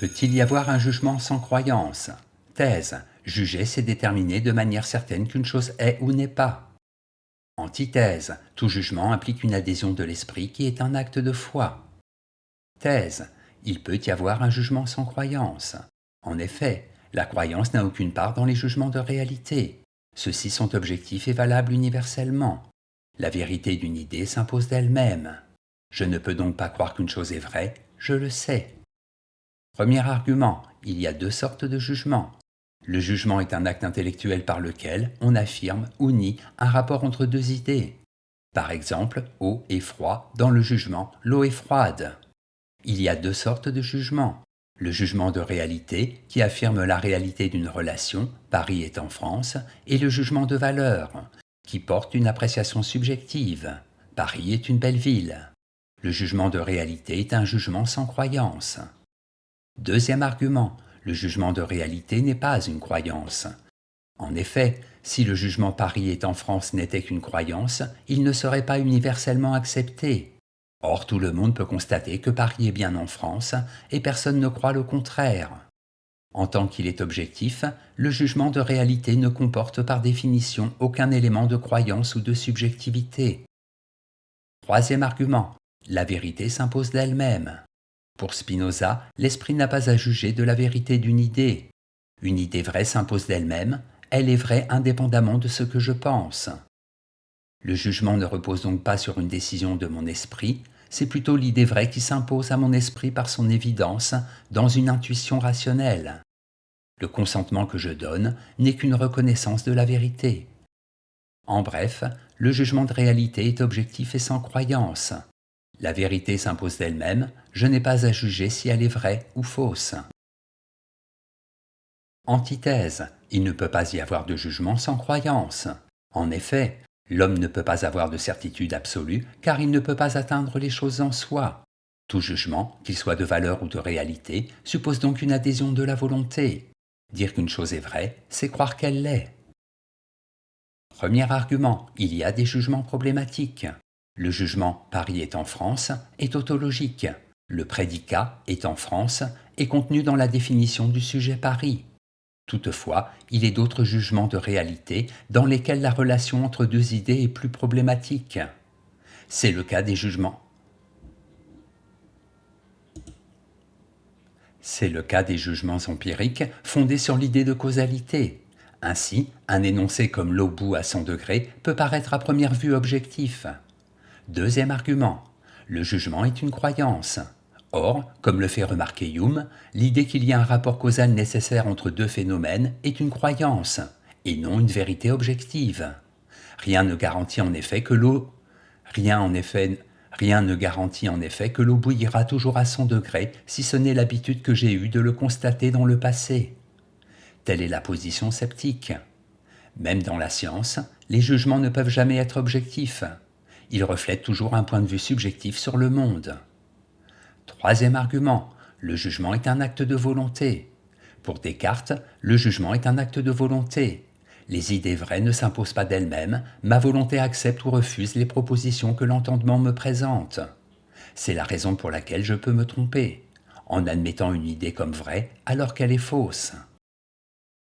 Peut-il y avoir un jugement sans croyance? Thèse. Juger, c'est déterminer de manière certaine qu'une chose est ou n'est pas. Antithèse. Tout jugement implique une adhésion de l'esprit qui est un acte de foi. Thèse. Il peut y avoir un jugement sans croyance. En effet, la croyance n'a aucune part dans les jugements de réalité. Ceux-ci sont objectifs et valables universellement. La vérité d'une idée s'impose d'elle-même. Je ne peux donc pas croire qu'une chose est vraie, je le sais. Premier argument, il y a deux sortes de jugements. Le jugement est un acte intellectuel par lequel on affirme ou nie un rapport entre deux idées. Par exemple, eau et froid, dans le jugement, l'eau est froide. Il y a deux sortes de jugements. Le jugement de réalité, qui affirme la réalité d'une relation, Paris est en France, et le jugement de valeur, qui porte une appréciation subjective, Paris est une belle ville. Le jugement de réalité est un jugement sans croyance. Deuxième argument, le jugement de réalité n'est pas une croyance. En effet, si le jugement Paris est en France n'était qu'une croyance, il ne serait pas universellement accepté. Or, tout le monde peut constater que Paris est bien en France et personne ne croit le contraire. En tant qu'il est objectif, le jugement de réalité ne comporte par définition aucun élément de croyance ou de subjectivité. Troisième argument, la vérité s'impose d'elle-même. Pour Spinoza, l'esprit n'a pas à juger de la vérité d'une idée. Une idée vraie s'impose d'elle-même, elle est vraie indépendamment de ce que je pense. Le jugement ne repose donc pas sur une décision de mon esprit, c'est plutôt l'idée vraie qui s'impose à mon esprit par son évidence dans une intuition rationnelle. Le consentement que je donne n'est qu'une reconnaissance de la vérité. En bref, le jugement de réalité est objectif et sans croyance. La vérité s'impose d'elle-même, je n'ai pas à juger si elle est vraie ou fausse. Antithèse, il ne peut pas y avoir de jugement sans croyance. En effet, l'homme ne peut pas avoir de certitude absolue car il ne peut pas atteindre les choses en soi. Tout jugement, qu'il soit de valeur ou de réalité, suppose donc une adhésion de la volonté. Dire qu'une chose est vraie, c'est croire qu'elle l'est. Premier argument, il y a des jugements problématiques. Le jugement Paris est en France est tautologique. Le prédicat est en France est contenu dans la définition du sujet Paris. Toutefois, il est d'autres jugements de réalité dans lesquels la relation entre deux idées est plus problématique. C'est le cas des jugements. C'est le cas des jugements empiriques fondés sur l'idée de causalité. Ainsi, un énoncé comme l'eau bout à 100 degrés peut paraître à première vue objectif. Deuxième argument, le jugement est une croyance. Or, comme le fait remarquer Hume, l'idée qu'il y a un rapport causal nécessaire entre deux phénomènes est une croyance, et non une vérité objective. Rien ne garantit en effet que l'eau bouillira toujours à 100 degrés si ce n'est l'habitude que j'ai eue de le constater dans le passé. Telle est la position sceptique. Même dans la science, les jugements ne peuvent jamais être objectifs. Ils reflètent toujours un point de vue subjectif sur le monde. Troisième argument, le jugement est un acte de volonté. Pour Descartes, le jugement est un acte de volonté. Les idées vraies ne s'imposent pas d'elles-mêmes, ma volonté accepte ou refuse les propositions que l'entendement me présente. C'est la raison pour laquelle je peux me tromper, en admettant une idée comme vraie alors qu'elle est fausse.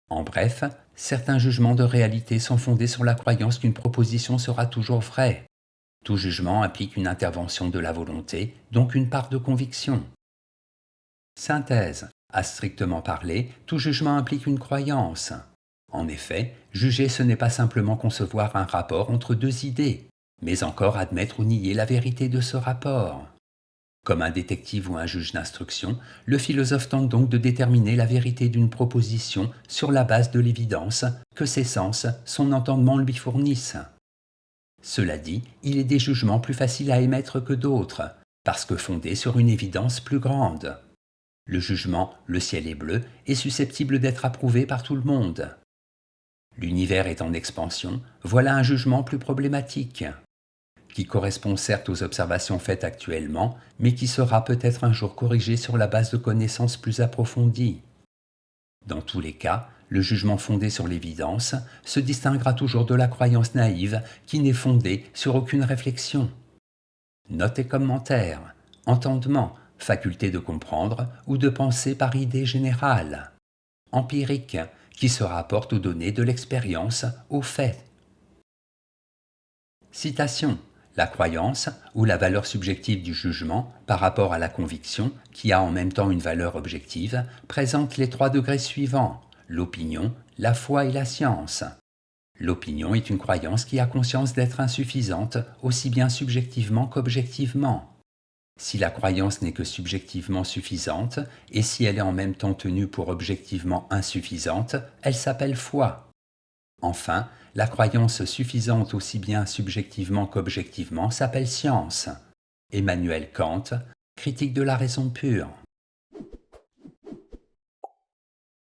En bref, certains jugements de réalité sont fondés sur la croyance qu'une proposition sera toujours vraie. Tout jugement implique une intervention de la volonté, donc une part de conviction. Synthèse. À strictement parler, tout jugement implique une croyance. En effet, juger ce n'est pas simplement concevoir un rapport entre deux idées, mais encore admettre ou nier la vérité de ce rapport. Comme un détective ou un juge d'instruction, le philosophe tente donc de déterminer la vérité d'une proposition sur la base de l'évidence que ses sens, son entendement lui fournissent. Cela dit, il est des jugements plus faciles à émettre que d'autres, parce que fondés sur une évidence plus grande. Le jugement « le ciel est bleu » est susceptible d'être approuvé par tout le monde. L'univers est en expansion, voilà un jugement plus problématique, qui correspond certes aux observations faites actuellement, mais qui sera peut-être un jour corrigé sur la base de connaissances plus approfondies. Dans tous les cas, le jugement fondé sur l'évidence se distinguera toujours de la croyance naïve qui n'est fondée sur aucune réflexion. Notes et commentaires. Entendement. faculté de comprendre ou de penser par idée générale. Empirique, qui se rapporte aux données de l'expérience, aux faits. Citation. La croyance, ou la valeur subjective du jugement par rapport à la conviction, qui a en même temps une valeur objective, présente les 3 degrés suivants: l'opinion, la foi et la science. L'opinion est une croyance qui a conscience d'être insuffisante, aussi bien subjectivement qu'objectivement. Si la croyance n'est que subjectivement suffisante, et si elle est en même temps tenue pour objectivement insuffisante, elle s'appelle foi. Enfin, la croyance suffisante aussi bien subjectivement qu'objectivement s'appelle science. Emmanuel Kant, Critique de la raison pure.